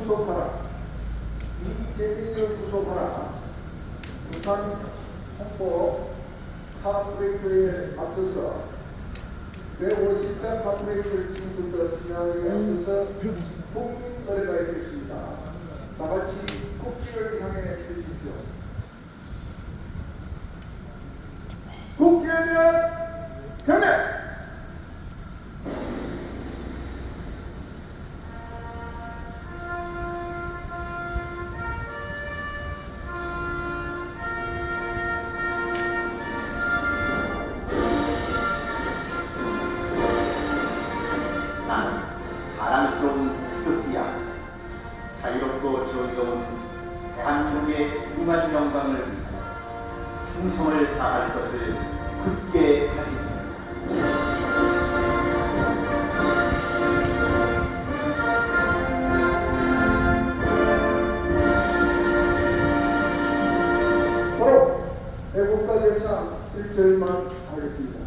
구속하라. 이재민을 구속하라. 부산 홍보 카브레이크에 앞서서 150자 카브레이크를 지금부터 진행하기 앞서서 국민 노래가 있겠습니다. 다같이 국기를 향해 주십시오. 국기에 대한 경례! 나는 자랑스러운 태극기야. 자유롭고 정의로운 대한민국의 무한 영광을 위해 충성을 다할 것을 굳게 다짐합니다. 바로 애국가제상 1절만 하겠습니다.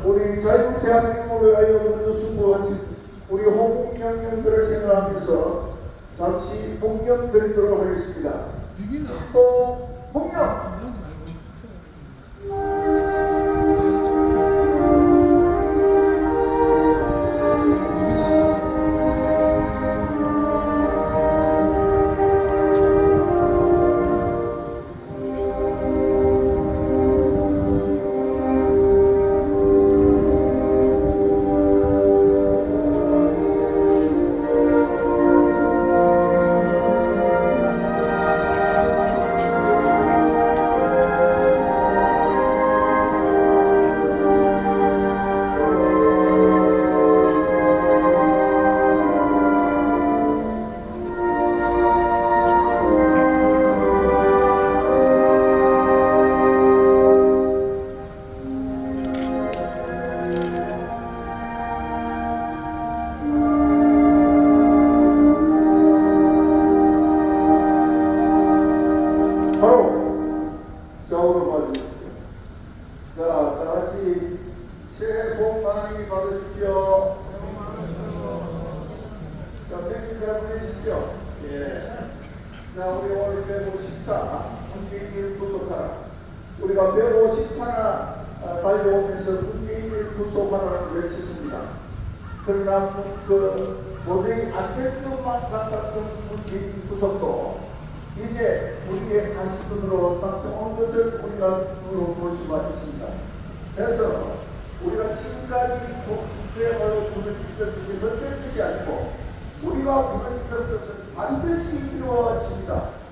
우리 자유국 대한민국을 위하여 먼저 수고하신 우리 홍영년들을 생각하면서 잠시 홍영 드리도록 하겠습니다. 또 홍영! 바로 좌우로 봐주십시오. 자, 다같이 새해 복 많이 받으십시오. 자, 팬님 잘 보내십시오. 예. 자, 우리 오늘 150차 국민을 구속하라. 우리가 150차나 달려오면서 국민을 구속하라는 외쳤습니다. 그러나 도저히 안 될 것만 같았던 국민 구속도 이제 우리의 가시분으로 닥쳐온 것을 우리가 눈으로 볼 수가 있습니다. 그래서 우리가 지금까지 국회의원으로 부르짖던 것이 헛된 것이 아니고 우리가 부르짖던 것은 반드시 이루어집니다.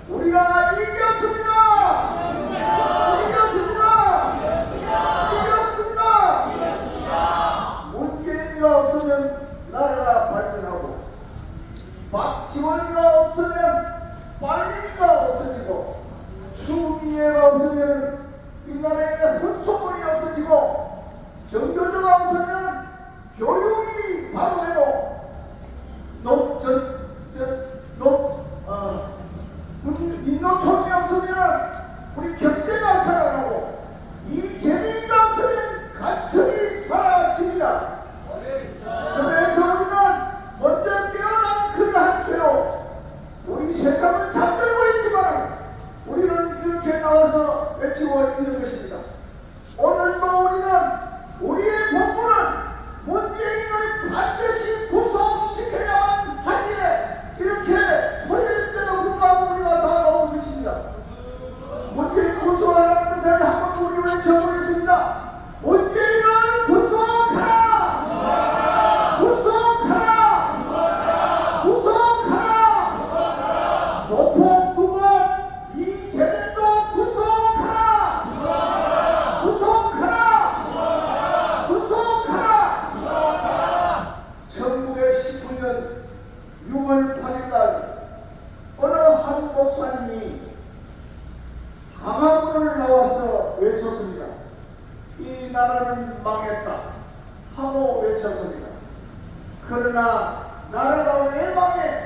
우리가 이겼습니다! 이겼습니다! 이겼습니다! 문재인이가 없으면 나라가 발전하고 박지원이가 없으면 빨리가 없어지고 추미애가 없으면 이 나라에 헛소문이 없어지고 정교조가 없으면 교육이 바로 되고 인노총이 없으면 우리 경제가 살아나고 이재민이가 없으면 간첩이 사라집니다. 그래서 우리는 먼저 깨어난 그러한 죄로 우리 세상을 잠들고 있지만 우리는 이렇게 나와서 외치고 있는 것입니다. 오늘도 우리는 우리의 본분은 문재인을 반드시 구속시켜야만 하기에 이렇게 토요일때도 불구하고 우리가 다 나온 것입니다. 문재인 구속하라는 것을 한번 우리 외쳐보겠습니다. 문재인을 구속하라! 구속하라! 구속하라! 조폭 두 번, 이재명도 구속하라! 구속하라! 구속하라! 1919년 6월 8일날 어느 한 목사님이 강화문을 나와서 외쳤습니다. 이 나라는 망했다 하고 외쳤습니다. 그러나 나라가 왜 망해?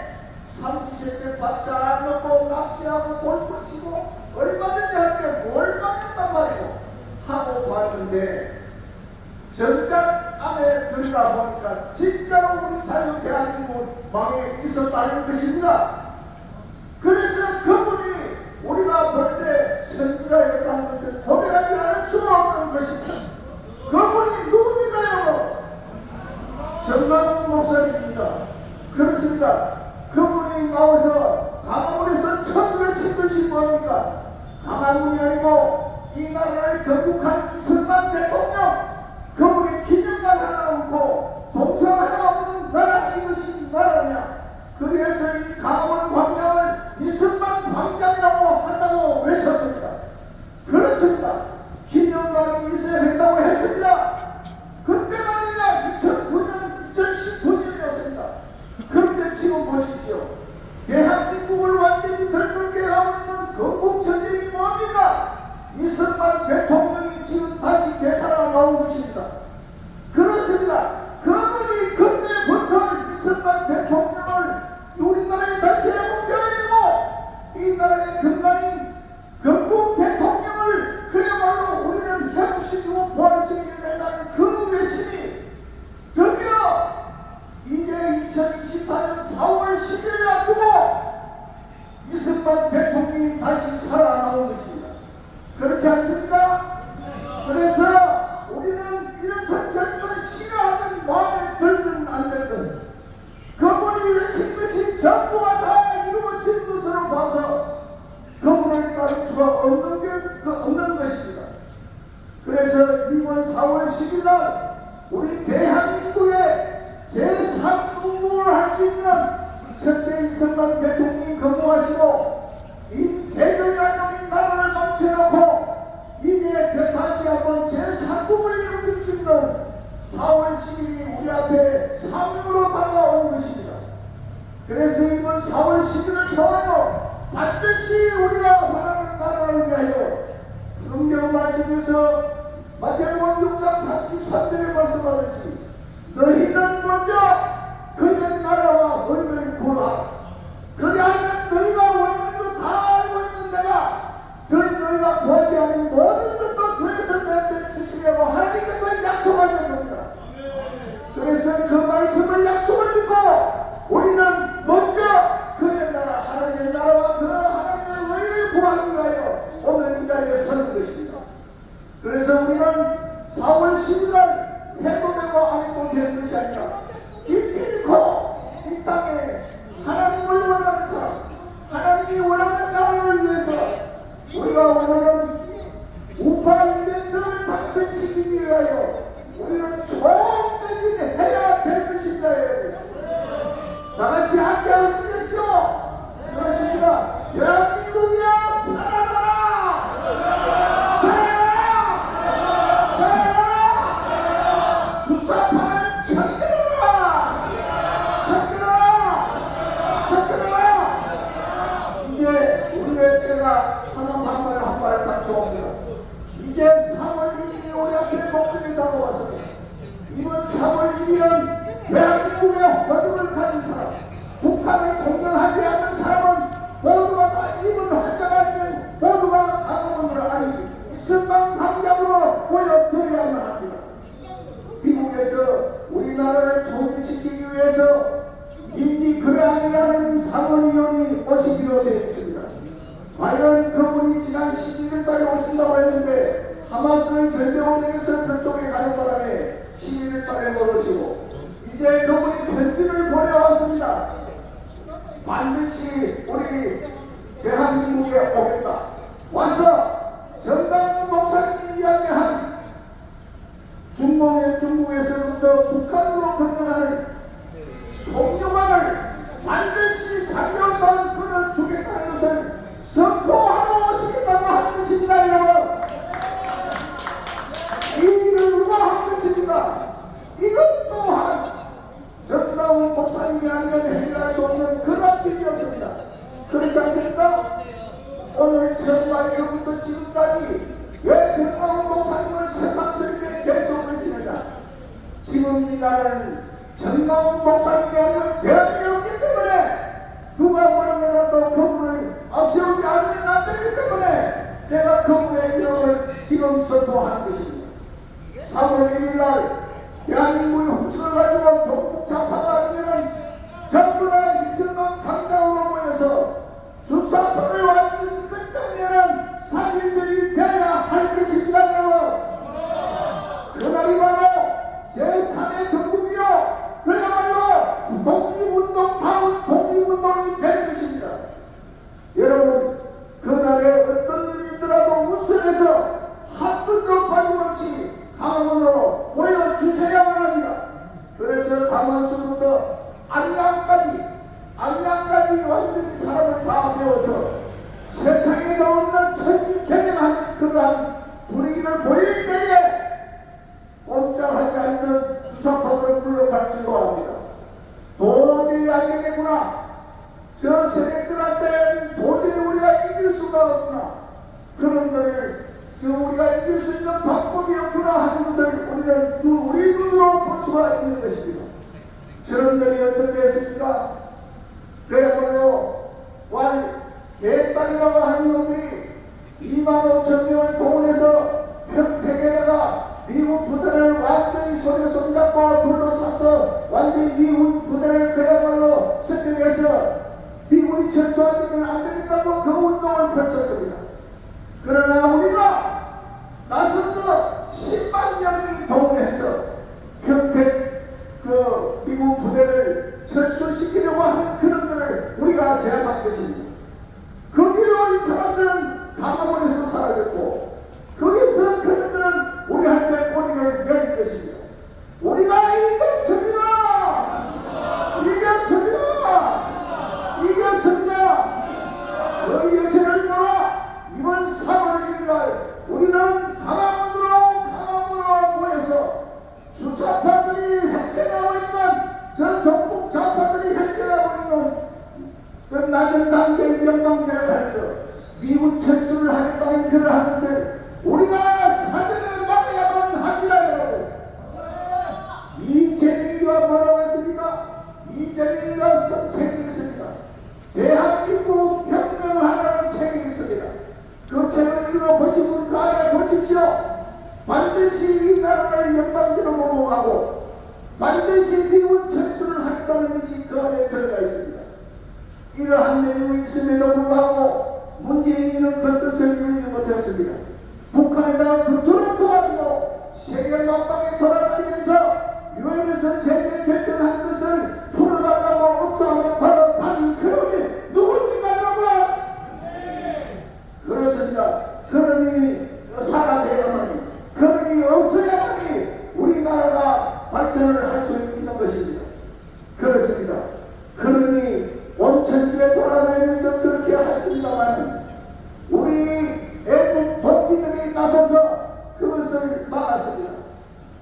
삼시세끼 밥잘 안 먹고 낚시하고 골프 치고 얼마든지 할 때 뭘 망했단 말이고 하고 봤는데 정작 안에 들어가 보니까 진짜로 우리 자유 대한민국 망해 있었다는 것입니다. 그래서 그분이 우리가 볼 때 선지자였다는 것을 고백하지 않을 수가 없는 것입니다. 그분이 누굽니까요? 정광훈 목사님입니다. 그렇습니다. 그분이 나와서 강화문에서 첫 외친 것이 뭡니까? 강화문이 아니고 이 나라를 건국한 이승만 대통령, 그분이 기념관 하나 없고 동상 하나 없는 나라, 이것이 나라냐? 그래서 이 강화문 광장을 이승만 광장이라고 한다고 외쳤습니다. 그렇습니다. 기념관이 있어야 된다고 했습니다. 그때가 아니라 2009년, 2019년이었습니다. 그런데 지금 보십시오. 대한민국을 완전히 들끓게 하고 있는 건국전쟁이 뭡니까? 이승만 대통령이 지금 다시 되살아 나온 것입니다. 그렇습니다. 그분이 그때부터 이승만 대통령을 우리나라에 다시 회복되어야 되고 이 나라의 근간인 건국 대통령을 그야말로 우리는 회복시키고 부활시켜야 된다는 그 외침이 드디어 이제 2024년 4월 10일을 앞두고 이승만 대통령이 다시 살아나온 것입니다. 그렇지 않습니까? 그래서 우리는 이렇든 저렇든 싫어하는 마음에 들든 안 들든 그분이 외친 것이 전부가 다 이루어진 것으로 봐서 그분을 따를 수가 없는 것입니다. 그래서 이번 4월 10일 날 우리 대한민국의 제3국무를 할 수 있는 첫째 이승만 대통령이 건국하시고 이 대전이라는 놈이 나라를 망쳐놓고 이제 다시 한번 제3국을 이루길 수 있는 4월 10일이 우리 앞에 사명으로 다가온 것입니다. 그래서 이번 4월 10일을 통하여 반드시 우리가 바라는 나라를 위하여 성경 말씀에서 마태복음 6장 33절에 말씀하듯이 너희는 먼저 그의 나라와 의를 구하라. 그리하면 너희가 원하는 것 다 알고 있는 내가 너희가 구하지 않은 모든 것도 더해서 너희한테 주시려고 하나님께서 약속하셨습니다. 그래서 그 말씀을 약속을 믿고 우리는 먼저 그의 나라, 하나님의 나라와 그 하나님의 의를 구하기 위하여 오늘 이 자리에 서는 것입니다. 그래서 우리는 4월 10일날 해도 되고 안 해도 되는 것이 아니라 기필코 이 땅에 하나님을 원하는 사람, 하나님이 원하는 나라를 위해서 우리가 원하는 우파 인백성을 당선시키기 위하여 우리는 총매진해야 될 것입니다. 다같이 함께 하시겠죠? 그렇습니다. 대한민국이야 살아라! 살아라! 살아라! 수사판을 찾겨라! 찾겨라! 찾겨라! 이제 우리의 때가 하나 한 발 갖춰옵니다. 이제 3월 1일이 우리 앞에 목적이 다가왔습니다. 이번 3월 1일은 대한민국의 허둥을 가진 사람, 북한을 공격하지 않는 사람은 모두가 다 입을 한자가 아니면 모두가 강화문을 아니 이승만 광장으로 모여들어야만 합니다. 미국에서 우리나라를 통일시키기 위해서 민지 그레안이라는 상원의원이 오시기로 되어 있습니다. 과연 그분이 지난 11일 달에 오신다고 했는데 하마스의 전쟁원에서 그쪽에 가는 바람에 11일 달에 멀어지고 이제 그분이 편지를 보내왔습니다. 반드시 우리 대한민국에 오겠다. 와서 정강 목사님이 이야기한 중국에서부터 북한으로 건너가는 송유관을 반드시 3년간 끊어주겠다는 것을 선포하러 오시겠다고 하는 것입니다. 여러분, 이 일을 누가 한 것입니까? 이것 또한 정다운 목사님이 아니면 해결할 수 없는 그런 일이었습니다. 그렇지 않습니까? 오늘 천만년부터 지금까지 왜 정다운 목사님을 새삼스럽게 계속을 지내자? 지금 이 날은 정다운 목사님이 아니면 대안이 없기 때문에 누가 뭐라고 그분을 앞세우지 않는 남들이기 때문에 내가 그분의 이름을 지금 선포하는 것입니다. 3월 1일날 대한민국의 훔치를 가지고 종북 좌파가 아니면 전부 다 이슬람 강당으로 모여서 수사권을 완전 끝장내는 사실적이 되어야 할 것입니다. 여러분, 그날이 바로 제3의 건국이요 그야말로 독립운동다운 독립운동이 될 것입니다. 여러분, 그날에 어떤 일이 있더라도 우선해서 한 분도 빠짐없이 강원으로 모여주셔야만 합니다. 그래서 강원수부터 안양까지 완전히 사람을 다 배워서 세상에 없는 천지개명한 그러한 분위기를 보일 때에 꼼짝하지 않는 주사파들을 물러갈 줄 합니다. 도저히 안 되겠구나. 저 세력들한테 도저히 우리가 이길 수가 없구나. 그런들을 우리가 이길 수 있는 방법이 없구나 하는 것을 우리는 우리 눈으로 볼 수가 있는 것입니다. 저런들이 어떻게 했습니까? 그야말로 개딸이라고 하는 놈들이 25,000명을 동원해서 평택에다가 미국 부대를 완전히 손에 손잡고 둘러싸서 완전히 미국 부대를 그야말로 습격해서 미국이 철수하기는 안 되겠다고 그 운동을 펼쳤습니다. 그러나 우리가 나서서 10만 명이 동원해서 평택 그 미국 부대를 철수시키려고 하는 그런 것을 우리가 제압한 것입니다. 거기로 이 사람들은 강화문에서 사라졌고 거기서 그들은 우리한테 꼬리를 내릴 것입니다. 우리가 이겼습니다. 그 여세를 보라. 이번 3월 1일날 우리는 강화문으로 모여서 주사파들이 펼쳐나고 있는 저 종북 좌파들이 펼쳐나고 있는 그 낮은 단계의 영광대를 하면서 미국 철수를 하겠다는 그러한 것을 우리가 사전에 막아야만 합니다. 여러분, 이재명이가 뭐라고 했습니까? 이재명이가 쓴 책이 있습니다. 대한민국 혁명하라는 책이 있습니다. 그 책을 읽어보시고 그 안에 보십시오. 반드시 이 나라를 영광대로 넘어가고 반드시 미국 철수를 하겠다는 것이 그 안에 들어가 있습니다. 이러한 내용이 있음에도 불구하고 문재인은 그 뜻을 이루지 못했습니다. 북한에다가 그토록 도와주고 세계 만방에 돌아다니면서 유엔에서 제재 결정한 것을 풀어달라고 업소하면 바로 단 그놈이 누굽니까 여러분? 그렇습니다. 그놈이 사라져야만이, 그놈이 없어야만이 우리나라가 발전을 할 수 있는 것입니다. 그렇습니다. 그놈이 온천지에 돌아다니면서 그렇게 했습니다만 우리 애국 독기들이 나서서 그것을 막았습니다.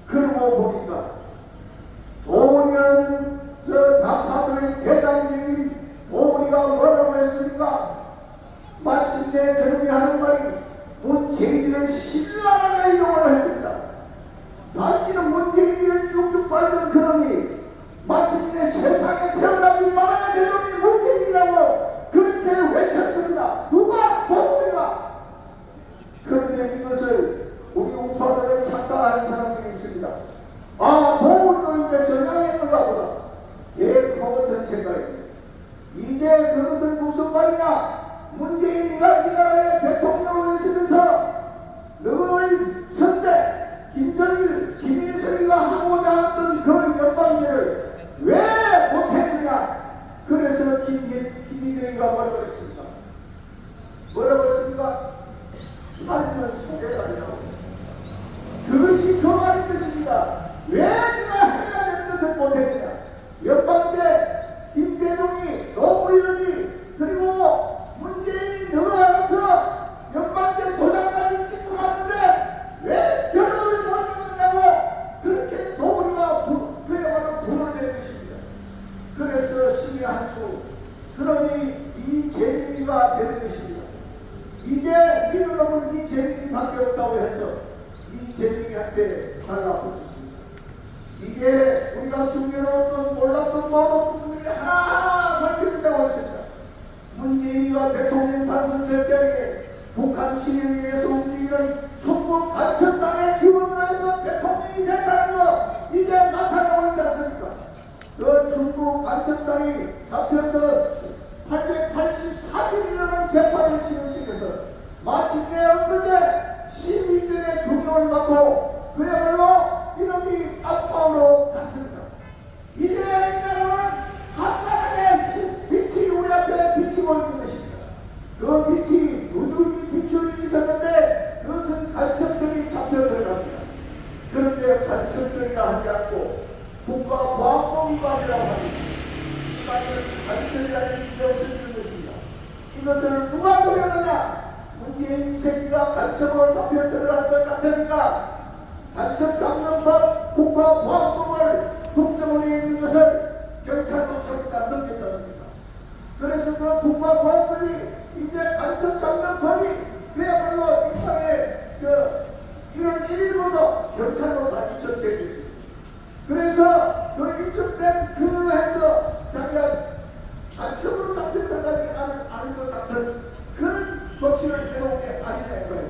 그러고 보니까 오년 저 좌파들의 대장님이 우리가 뭐라고 했습니까? 마침내 그놈이 하는 말이 문재인을 신랄하게 이용을 했습니다. 다시는 문재인을 쭉쭉 밟은 그놈이 마침내 세상에 태어나지 말아야 될 놈이 문재인이라고 그렇게 외쳤습니다. 누가? 도우리가. 그런데 이것을 우리 우파들을 착각하는 사람들이 있습니다. 아, 보훈도 이제 전향했는가 보다. 예, 그것은 생각입니다. 이제 그것은 무슨 말이냐? 문재인이가 이 나라의 대통령을 있으면서 너의 문재인이가 뭐라고 했습니까? 뭐라고 했습니까? 살면 소개라고. 그것이 그 말인 것입니다. 왜 네가 해야 되는 것을 못했느냐? 옆방제 김대중이 노무현이 그리고 문재인이 들어와서 옆방제 도장까지 찍고 왔는데 왜 결혼을 못했느냐고 그렇게 도리가 그야말로 불을 낸 것입니다. 그래서 신의 한수 그러니 이재명이가 되는 것입니다. 이제 민주당은 이재명이밖에 없다고 해서 이재명이한테 달라붙었습니다. 이게 우리가 숨겨놓던 몰랐던 모든 부분들이 하나하나 밝혀진다고 했습니다. 문재인이가 대통령 당선될 때에 북한 진영에서 움직이는 충북 간첩당에 지원을 해서 대통령이 됐다는 거 이제 나타나고 있지 않습니까? 그 충북 간첩당이 잡혀서 884일이라는 재판을 진행시켜서 마침내 엊그제 시민들의 존경을 받고 그야말로 이놈이 앞방으로 갔습니다. 이제 이 나라는 한가닥의 빛이 우리 앞에 비치고 있는 것입니다. 그 빛이 누누이 비추어 있었는데 그것은 간첩들이 잡혀 들어갑니다. 그런데 간첩들이라 하지 않고 국가보안법위반이라고 합니다. 이만은 간첩이라는 게 없어지는 것입니다. 이것을 누가 노렸느냐? 문재인 이 새끼가 간첩으로 잡혀 들어갈 것 같으니까 간첩감정법 국가보안법을 국정원에 있는 것을 경찰도청에다 넘겨졌습니다. 그래서 그 국가보안법이 이제 간첩감정법이 그야말로 이 땅에 1월 1일부터 경찰로 다 이전되고 있습니다. 그래서 그 입증된 그걸로 해서 자기가 간첩으로 잡혀 들어가지 않을 것 같은 그런 조치를 해놓은 게 아니냐 이거예요.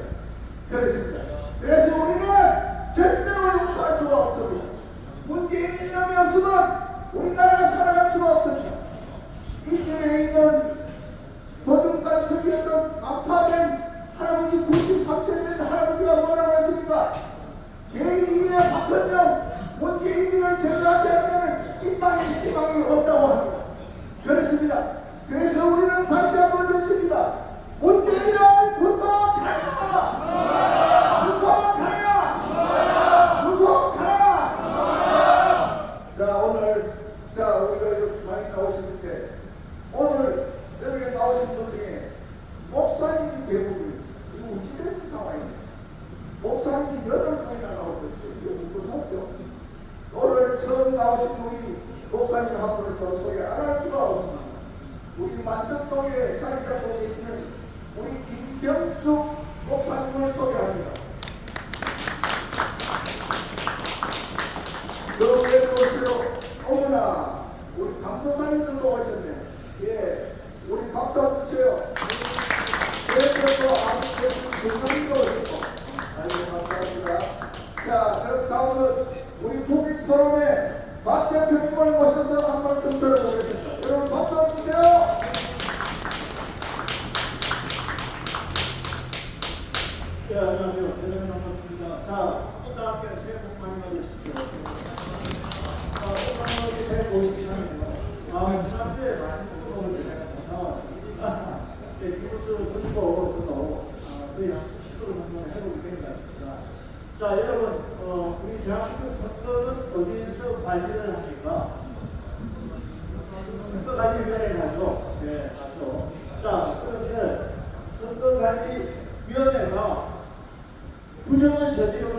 그렇습니다. 그래서 우리는 절대로 용서할 수가 없습니다. 문재인 이름이 없으면 우리나라가 살아갈 수가 없습니다. 이전에 있는 도둑간첩이었던 아파된 할아버지 93세 된 할아버지가 뭐라고 했습니까? 제2의 박헌영 문재인을 제거하지 않으면 희망이 없다고 합니다. 그렇습니다. 그래서 우리는 다시 한번 외칩니다. 문재인을 구속하라! 구속하라! 구속하라! 자 오늘 우리가 이렇게 많이 나오시는데 오늘 여기 나오신 분 중에 목사님이 대부분 이거 어찌된 상황입니다. 목사님이 8분이나 나오셨어요. 이거 누구 없죠? 오늘 처음 나오신 분이 목사님 한 분을 더 소개 안 할 수가 없습니다. 우리 만덕동에 자리 잡고 계시는 우리 김경숙 목사님을 소개합니다. 그 위에 보세요. 어머나 우리 강도사님들도 오셨네. 예, 우리 박수 한번 주세요. 그래서 교사님도 오셨고 아이고 감사합니다. 자 그럼 다음은 우리 국익포럼의 박 대표님을 모셔서 한 말씀 들어보겠습니다. 여러분 박수 한번 주세요. 네, 안녕하세요. 대단히 반갑습니다. 자, 일단 함께 새해 복 많이 받으십시오. 오늘 새해 복 52년이에요. 지난주에 맛있는 거 먹을 때 기부스 드리고 거의 한 10%를 한번 해보게 된 것 같습니다. 자, 여러분, 우리 대한민국 선거는 어디에서 관리를 합니까? 선거관리위원회를 하죠. 네, 맞죠. 자, 그런데 선거관리위원회가 부정을 저지르면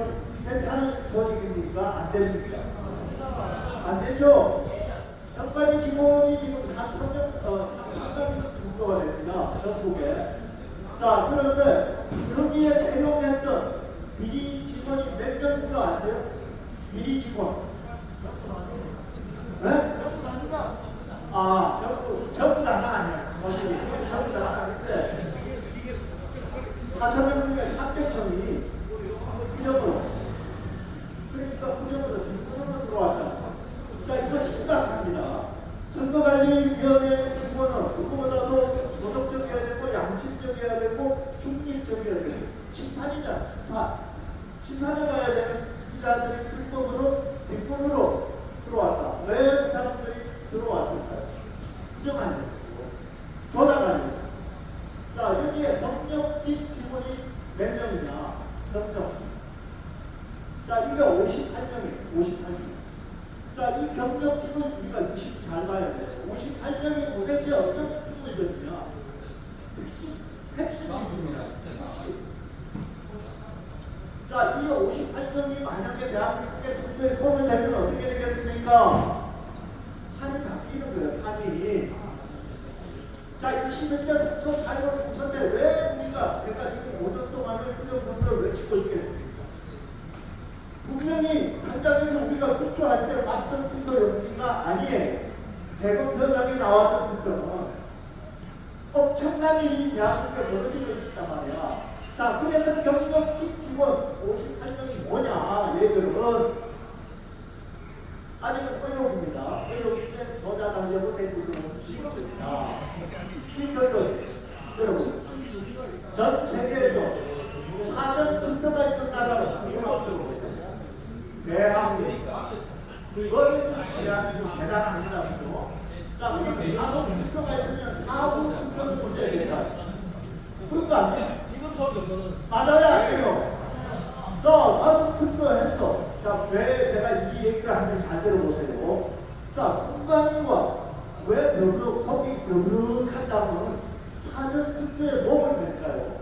괜찮은 조직입니까? 안 됩니까? 안 되죠? 선관위 직원이 지금 3,000명 정도가 됩니다. 전국에. 자, 그런데 여기에 대용했던 미리 직원이 몇 명인 줄 아세요? 미리 직원. 네? 전부 다가 아니야. 전부 다가 아닌데 4,000명 중에 300명이 부정으로, 그러니까 부정으로 중간으로 들어왔다. 자, 이거 심각합니다. 선거관리위원회 직원은 누구보다도 도덕적이어야 되고 양심적이어야 되고 중립적이어야 되고 심판이잖아. 심판에 가야 되는 기자들이 불법으로 들어왔다. 왜 그 사람들이 들어왔을까요? 부정한 거고. 조작합니다. 자, 여기에 병력직 직원이 몇 명이냐? 병력직. 자, 이게 58명이에요. 58명. 자, 이 병력직은 우리가 잘 봐야 돼요. 58명이 도대체 어떤 인물들이냐? 핵심 인물입니다. 핵심. 자, 이 58명이 만약에 대한민국의 선거에 손을 대면 어떻게 되겠습니까? 판이 바뀌는 거예요, 판이. 자, 21년 총선 4.15 총선 때 왜 우리가 제가 지금 5년 동안을 부정선거를 외치고 있겠습니까? 분명히 현장에서 우리가 투표할 때 맞던 투표 용기가 아니에요. 재검표장에 나왔던 투표는 엄청난 일이 대한민국에 벌어지고 있었단 말이야. 자, 그래서 경력직 직원 58명이 뭐냐, 얘들은 아직은 의혹입니다. 의혹인데 조작하려고 대부분 시급입니다. 이 결론, 여러분, 전 세계에서 사전 투표가 있는 나라는 유럽으로 대한민국, 대한민국 대단합니다. 자, 그렇게 사전 투표가 있으면 사후 투표를 있어야 된다. 그런 거 아니에요? 맞아요, 아니에요? 자, 사전 투표했어. 자, 왜 제가 이 얘기를 하는지 잘 들어보세요. 자, 선관위와 왜 속이 더부룩한다면 사전 투표에 몸을 댈까요?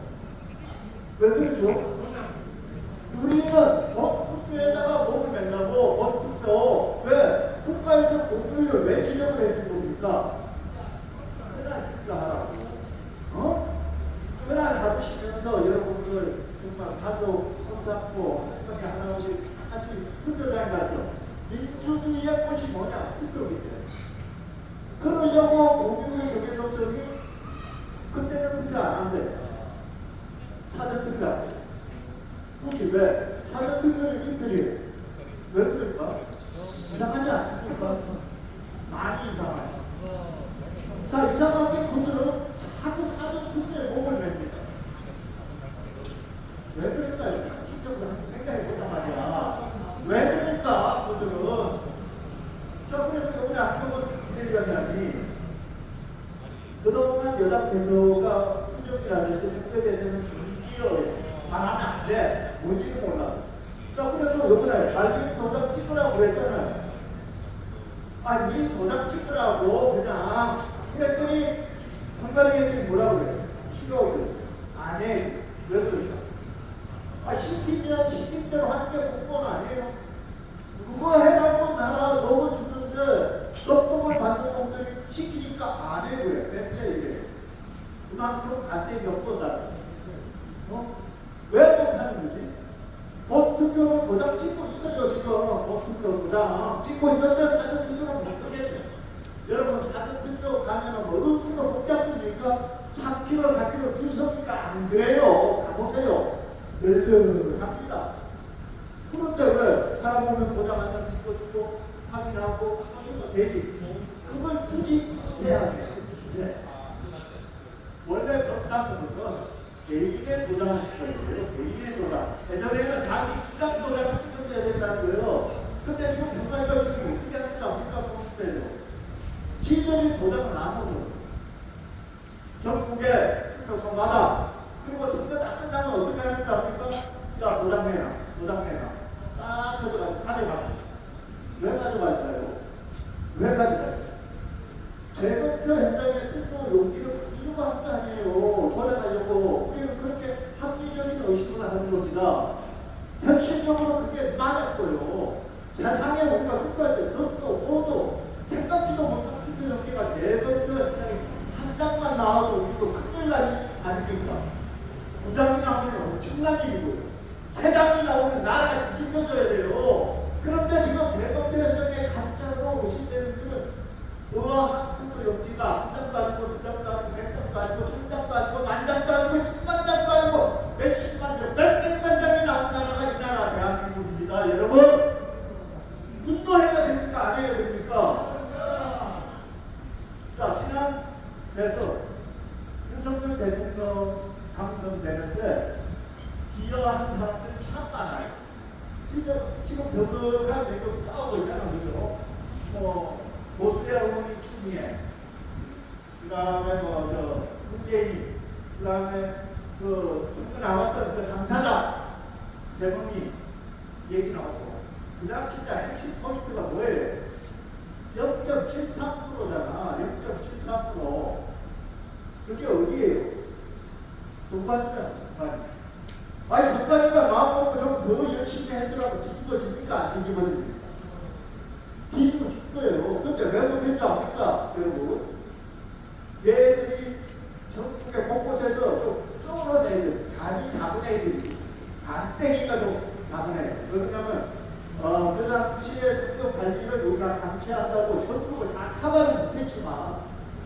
왜 그러죠? 우리는 투표에다가 몸을 맨다고 투표 왜 국가에서 공휴일을 왜 지정을 해준 겁니까? 그날 투표하라고. 그날 가보시면서 여러분들 정말 가족 손잡고 하나씩 같이 투표장에 가서 민주주의의 꽃이 뭐냐? 투표기죠. 그러려고 공휴일을 정해줬더니 그때는 투표 안 한대. 사전 투표 안 돼. 혹시 왜? 사전 투표를 지켜리 왜 그럴까? 이상하지 않습니까? 많이 이상해요. 자, 이상하게 그들은 하도 사전 투표에 몸을 맵니다. 왜 그럴까요? 상식적으로 한번 생각해보자 말이야. 왜 그럴까? 그들은. 자, 그래서 이번에 한동훈 비대위원장이 그동안 여당 대표가 후정이라든지 선거에서는 인기어요. 말하면 안 돼. 뭔지는 몰라. 자, 그래서 이번에 말기 도장 찍으라고 그랬잖아요. 이 도장 찍으라고 그냥 그랬더니 선관위원장이 뭐라고 그래요? 싫어. 안 해. 왜 그럴까? 시키면 시킨 대로 하는 게 공무원 아니에요? 그거 해갖고 나라 너무 주는데 떡볶을 받는 놈들이 시키니까 안 해. 그래. 왜 이래? 그만큼 간대기 없거든. 왜 못하는 거지? 법투표는 도장 찍고 있어요. 지금 법투표 도장 찍고 있는데 사전투표는 못 하겠네. 여러분 사전투표 가면은 뭐 음수가 복잡합니까? 3km 4km 줄 서니까 안 그래요. 가보세요. 널널합니다. 그런데 왜 사람 오면 도장 한 장 찍어주고 확인하고 하면 되지? 그걸 굳이 해야 돼. 이제 원래 법상으로는 개인의 도장을 찍어야 돼요. 개인의 도장. 예전에는 자기 부당 도장을 찍었어야 된다는 거예요. 근데 지금 정말가 지금 어떻게 하는가 우리가 보시대요. 지들이 도장을 나누고 전국에 선거마다 그리고 선거 딱 끝나면 어떻게 합니까? 야, 도장 내놔. 도장 내놔. 딱 가져가지고 가져가. 왜 가져갈까요? 왜 가져갈까요? 재검표 현장에 투표 용기를 이유가 한 게 아니에요. 돌아가려고. 우리는 그렇게 합리적인 의식을 하는 겁니다. 현실적으로 그게 맞았고요. 세상에 우리가 투표할 때 그것도 모두 생각지도 못한 투표 용기가 재검표 현장에 한 장만 나와도 우리도 큰일 날 아닙니까? 2장이 나오면 엄청난 일이고요. 3장이 나오면 나라가 뒤집혀져야 돼요. 그런데 지금 재검표 현장에 가짜로 의심되는 분은 의아한 투표 용지가 한 장도 아니고 2장도 아니고 100장도 아니고 1000장도 아니고 10,000장도 아니고 10,000장도 아니고 몇십만 장, 몇백만 장이 나온 나라가 이 나라 대한민국입니다. 여러분 분노해야 됩니까? 안 해야 됩니까? 자, 지난 대선 윤석열 대통령 당선되는데 기여한 사람들 참 많아요. 진짜 지금 더덕한 지금 싸우고 있잖아요. 그죠? 보수의 어머니 추미애, 그다음에 뭐저 문재인, 그다음에 그 중국 나왔던 그 당사자 대통령 얘기 나오고, 그다음 진짜 핵심 포인트가 뭐예요? 0.73%잖아. 0.73%. 그게 어디예요? 정관이잖아, 정관이. 아니, 정관이가 마음 먹고 좀 더 열심히 했더라고 뒤집어집니까? 안 뒤집어집니까? 뒤집어질 거예요. 근데 왜 못했는지 압니까, 여러분? 얘들이 전국의 곳곳에서 좀 좁은 애들, 간이 작은 애들이, 간땡이가 좀 작은 애들. 왜냐면, 그 당시에 선거 관리를 우리가 강취한다고 전국을 다 커버는 못했지만,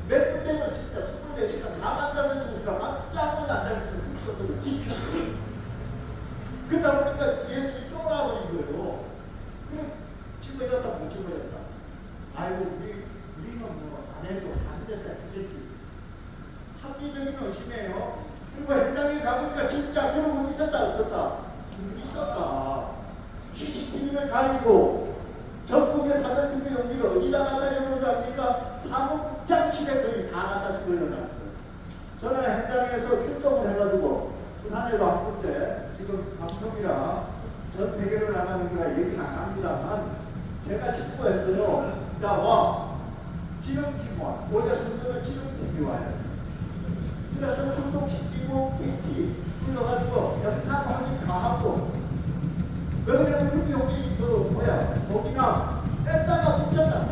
몇 군데는 진짜 24시간 다 간다면서 우리가 깜짝을 안 하면서 훔쳐서 지켰어요. 그러다 보니까 얘들이 쫄아버린 거예요. 그래, 집어졌다, 못 집어졌다. 아이고, 우리는 뭐, 안 해도 안 됐어, 했겠지. 합리적인 의심이에요. 그리고 현장에 가보니까 진짜 그런 분 있었다, 없었다? 있었다. CCTV를 가리고 전국의 사전투표 용지를 어디다 갖다 놓는지 압니까? 사무장실에 거의 다 갖다 걸려놨어요. 저는 현장에서 출동을 해가지고 부산에도 한 군데 지금 방송이라 전 세계로 나가는 거라 얘기는 안 합니다만 제가 신고했어요. 야, 와. 지름팀 와. 원래 선거는 지름팀이 와요. 그래서 출동시키고 KT 불러가지고 영상 확인 다 하고 그러면 투표용지 거기나 뺐다가 붙였다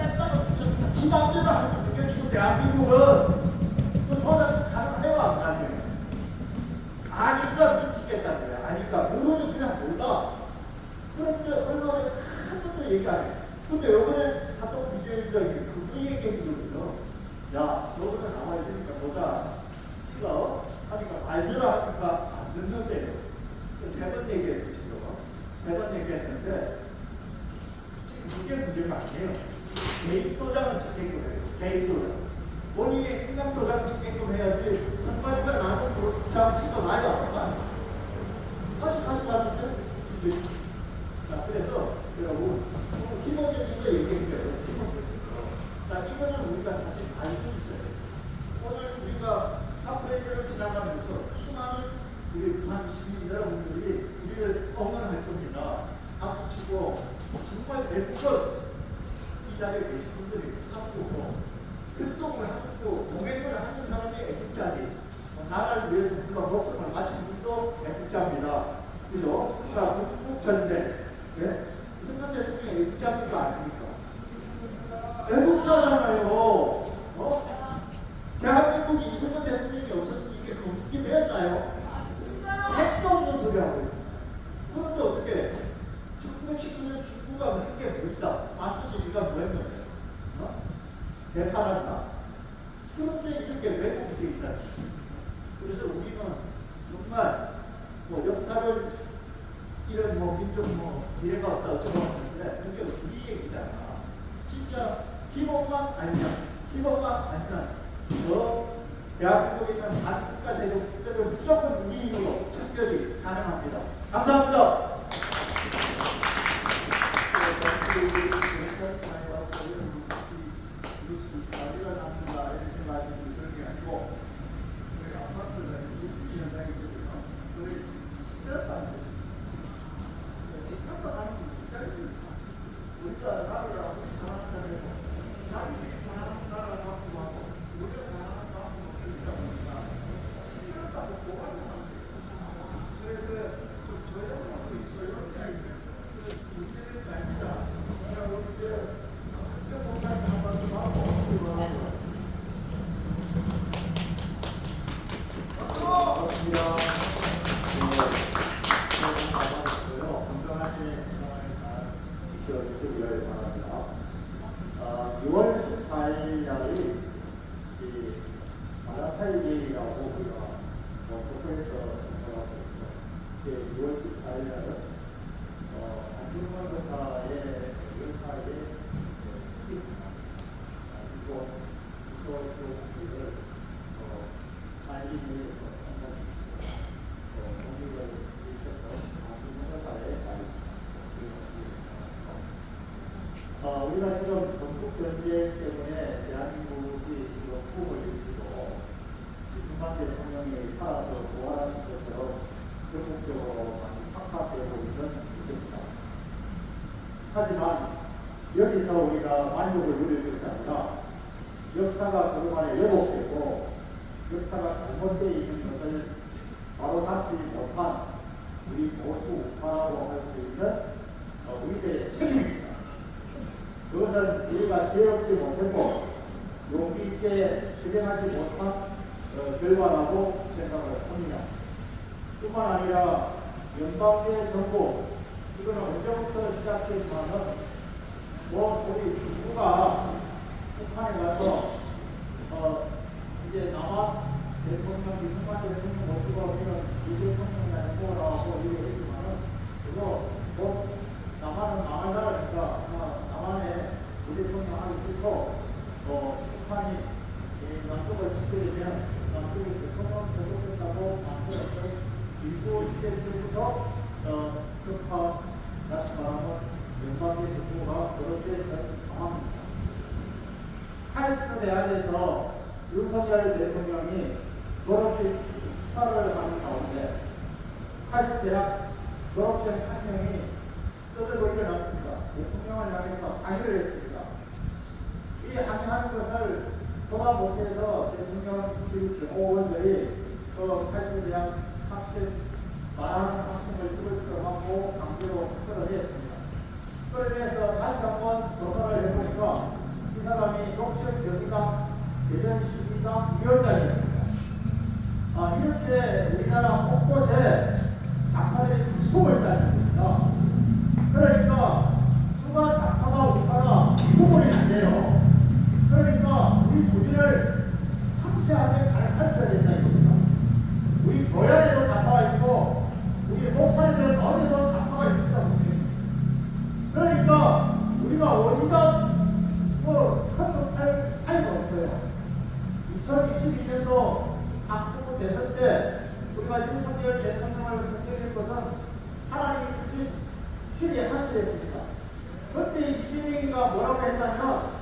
지방대로 하는 게 지금 대한민국은 그 조작 가능해와 사람이 아니까 미치겠다 그래. 아니까 모르는 그냥 몰라. 그런데 언론에서 한 번도 얘기 안 해. 근데 요번에 카톡 비디오인적이 그 얘기했거든요. 야, 너는 나와 있으니까 보자. 찍어 하니까 알려라 하니까 안 듣는데요. 세 번 얘기했어 지금. 세 번 얘기했는데 지금 이게 문제가 아니에요. 개인 도장을 찍게끔 해요. 개인 도장. 본인의 인감 도장을 찍게끔 해야지 선관위가 나는 도장 찍어놔야 다시 가져가는데 자, 그래서 여러분 기본적인 거 얘기했어요. 기본적인 거. 자, 이거는 우리가 사실 알고 있어요. 오늘 우리가 카프레이드를 지나가면서 수많은 우리 부산 시민 여러분들이 우리를 응원할 겁니다. 박수 치고 정말 대부분 이 자리에 계신 분들이 바쁘고 활동을 하고 동행을 하는 사람이 애국자리, 나라를 위해서 물론 목숨을 바친 분도 애국자입니다. 그죠? 자, 국전대, 네? 이승만 대통령이 애국자입니까 아닙니까? 애국자잖아요. 대한민국이 이승만 대통령이 없었으면 이게 건국이 되었나요? 핵도 없는 소리 하고 있어요. 그런데 어떻게 1919년 김구가 한게 뭐있다. 마크스 지가 뭐 했는데? 대파란다. 그런데 이렇게 왜곡이 되어 있다. 그래서 우리는 정말 뭐 역사를 이런 뭐 민족 뭐 미래가 없다 어쩌고 하는데 그게 우리 얘기잖아. 진짜 기본만 아니면 저 대한민국에 있는 반국가 세력들은 무조건 우리 힘으로 척결이 가능합니다. 감사합니다. 우리가 지금 전쟁 때문에 대한민국이 지금 꿈을 이루고 이승만 대통령이 살아서 부활하는 것처럼 전국적으로 많이 확산되고 있는 문제입니다. 하지만 여기서 우리가 만족을 누릴 것이 아니라 역사가 그동안에 왜곡되고 역사가 잘못되어 있는 것을 바로 잡지 못한 우리 보수 우파라고 할 수 있는 우리들의 책임입니다. 그것은 우리가 개혁지 못했고 용기 있게 실행하지 못한 결과라고 생각을 합니다. 뿐만 아니라 연방제 정부, 이거는 언제부터 시작됐지만은 우리 정부가 북한에 가서 이제 남한 대통령 이승만 대통령 모시고 우리는 이 대통령이나 행보를 하고 이랬지만은 그거 남한은 남한 나라니까 남한에 우리 대통령 하기 싫고 북한이 남쪽을 지켜주면 남쪽이 대통령 되겠다고 만들었던 일부 시대 때부터 급파 다시 말하면 연방의 정부가 그렇게 된 상황입니다. 카이스트 대학에서 윤석열 대통령이 졸업식 수사를 하는 가운데 카이스트 대학 졸업생 한 명이 떠들고 일어났습니다. 대통령을 향해서 항의를 했습니다. 이 항의하는 것을 보다 못해서 대통령실 경호원들이 카이스트 대학 학생 말하는 학생을 끌어들여갖고 강제로 끌어냈습니다. 끌어내서 다시 한번 조사를 해보니까 이 사람이 독실정의당 대전시민당 위원장이었습니다. 이렇게 우리나라 곳곳에 좌파들이 숨어 있다는 겁니다. 그러니까 수가 좌파가 우파가 구분이 안 돼요. 그러니까 우리 주민을 상세하게 잘 살펴야 된다 이겁니다. 우리 교회에도 좌파가 있고 우리 목사님들 가운데도 좌파가 있습니다. 그러니까 우리가 어디가 큰것할 차이가 없어요. 2022년도 한국 대선 때 우리가 윤석열 대통령을 선택할 것은 하나님이 주신 신의 한수였습니다. 그때 이재명이가 뭐라고 했냐면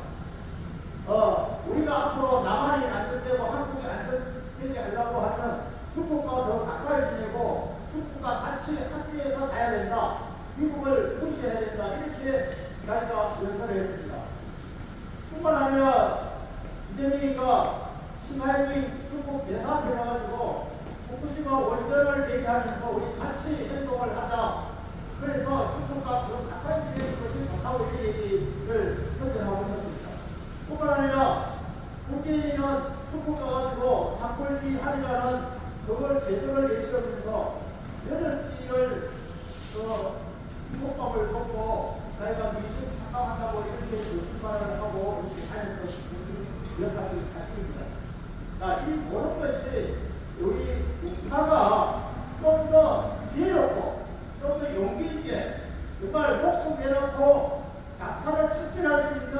우리가 앞으로 남한이 안전되고 한국이 안전되게 하려고 하면 중국과 더 가까이 지내고 중국과 같이 함께해서 가야 된다. 미국을 무시해야 된다. 이렇게 자기가 연설을 했습니다. 뿐만 아니라 이재명이가 싱하이밍 중국 대사 앞에 나가지고 후쿠시마 원전을 얘기하면서 우리 같이 행동을 하자. 그래서 중국과 더 가까이 지내는 것이 좋다고 이 얘기를 선전하고 있었습니다. 뿐만 아니라 국회의원은 중국 가가지고 산불비 할인하는 그걸 제도를 내시하면서 8끼를 미국밥을 먹고 자기가 미중 참가한다고 이렇게 거짓말을 하고 이렇게 하는 여사들이 사실입니다. 자, 이 모든 것이 우리 우파가 좀 더 지혜롭고 좀 더 용기 있게 정말 목숨 내놓고 좌파를 척결할 수 있는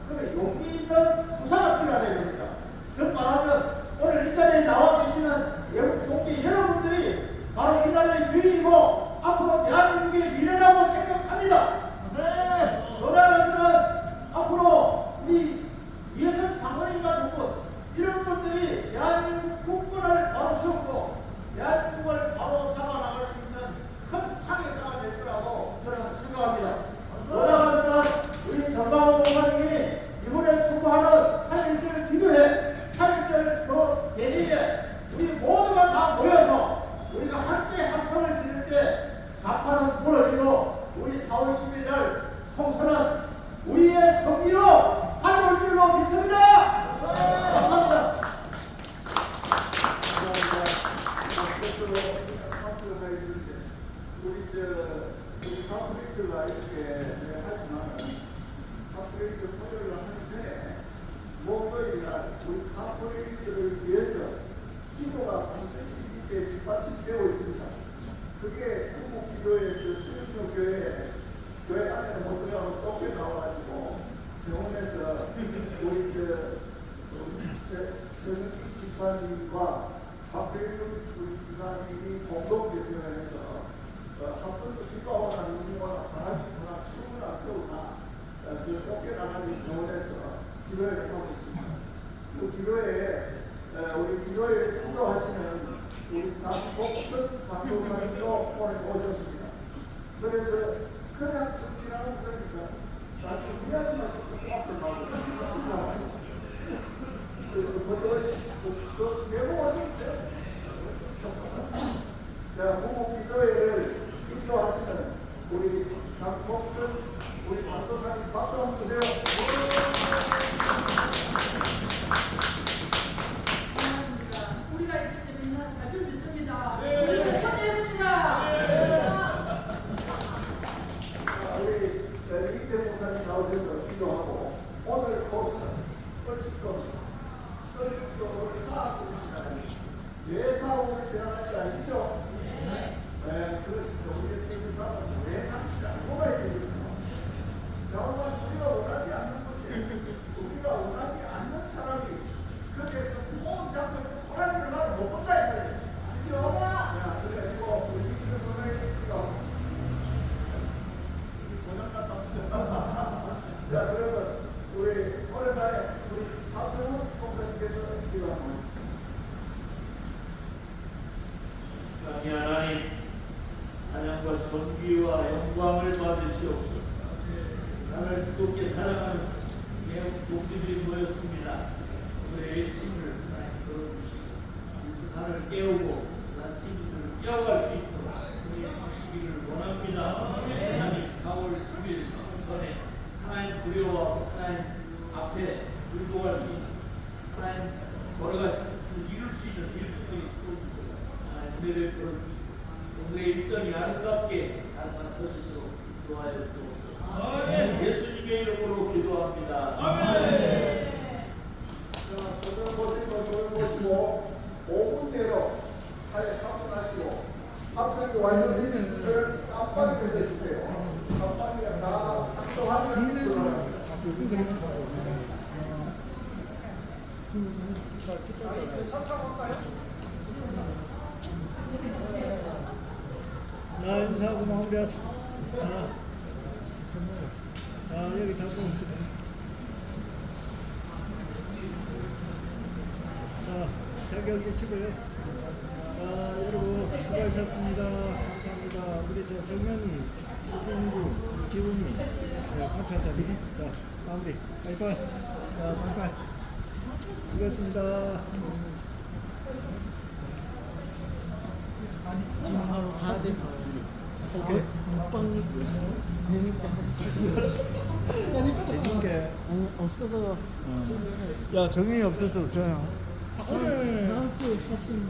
그런 용기 있는 수사가 필요하다 이겁니다. 그런 말하면 오늘 이 자리에 나와 계시는 동기 여러분들이 바로 이 나라의 주인이고 앞으로 대한민국의 미래라고 생각합니다. 네. 더 나아가서는 앞으로 우리 이해선 장관님과 두분 이런 분들이 대한민국 국권을 바로 세우고 대한민국을 바로 잡아나갈 수 있는 큰 항해사가 될 거라고 저는 생각합니다. 더 나아가서는 우리 전광훈 목사님이 이번에 추구하는 8.1절 기도회 8.1절 그 대리에 우리 모두가 다 모여서 우리가 함께 함성을 지를 때 좌파는 무너지고 우리 4월 11일 총선은 우리의 승리로 가져올 줄로 믿습니다. 감사합니다. 우리 카톨릭들과 이렇게 하지만 카톨릭들 소리를 하는데 목요일날 우리 카톨릭들을 위해서 기도가 반드시 있게 뒷받침되고 있습니다. 그게 한국기도의 수련교회 교회 안에는 못 들어가고 쫓겨나와가지고 병원에서 우리 최승기 집사님과 박배윤 우리 집사님이 공동 대표를 해서 한 번도 비가 오나 눈이 오나 바람이 부나 추우나 겨우나 쫓겨나가지고 병원에서 기도회를 하고 있습니다. 그 기도회에 우리 기도회를 인도하시는 우리 장복순 박도사님도 오늘 오셨습니다. 그래서 그냥 성취하는 거니까 나도 미안한 말씀 앞을 하고 성취하고 그 내고 왔는데 자, 부모 기도회를 인도하시는 우리 장복순 우리 박도사님 박수 한번 주세요. 우리가 이렇게 빛나는 가출 믿습니다. 우리는 선대했습니다. 우리 이태 목사님 나오셔서 기도하고 오늘 코스는 뻘식겁니다. 뻘식겁을 쌓아주시다니 예사오를 지나갈 게 아니죠? 네, 그렇습니다. 우리의 뜻을 따라서 왜 같이 알고 가야 되겠죠? 정말 우리가 원하지 않는 것이 우리가 원하지 않는 사람이 그래서 폼 잡고 있는 호랑이를 나를 못 본다 이 말이에요. 그죠? 야, 그래가지고 우리 이태 목사님께서 자, 그러면 우리 오랜만에 우리 사승훈 목사님께서 기도합니다. 강의 하나님, 찬양과 존귀와 영광을 받으시옵소서. 나를 뜨겁게 사랑하는 동지들이 모였습니다. 그의 외침을 하나님 들어주시고 나를 깨우고 나 시민을 깨워갈 수 있도록 우리 주시기를 원합니다. 하나님 4월 10일 전에 하나님 두려워 하나님 앞에 율동할 수 있는 하나님 걸어가실 것을 이룰 수 있는 일꾼이 있도록 하나님 은혜를 베어주시고 오늘의 일정이 아름답게 잘 맞춰지도록 도와여 주옵소서. 예수님의 이름으로 기도합니다. 자, 저는 보시고 저를 보시고 5분 내로 사회 탑승하시고 탑승이 완료되면 깜빡이 해주세요. 깜빡이가 다 작동하면 들어갑니다. 자, 인사하고 마무리하자. 자, 여기 닫고. 자, 자격 치고요. 자, 여러분 수고하셨습니다. 감사합니다. 우리 저 정면이, 이동구, 기훈이, 관찰자님. 자, 마무리. 바이바이. 자, 바이바이. 수고했습니다. 지금 바로 가야 돼. 오케이. 먹방이 재밌게 재밌게. 아니 없어서 야, 정이 없어서 저요. 오늘 다음 주에 하신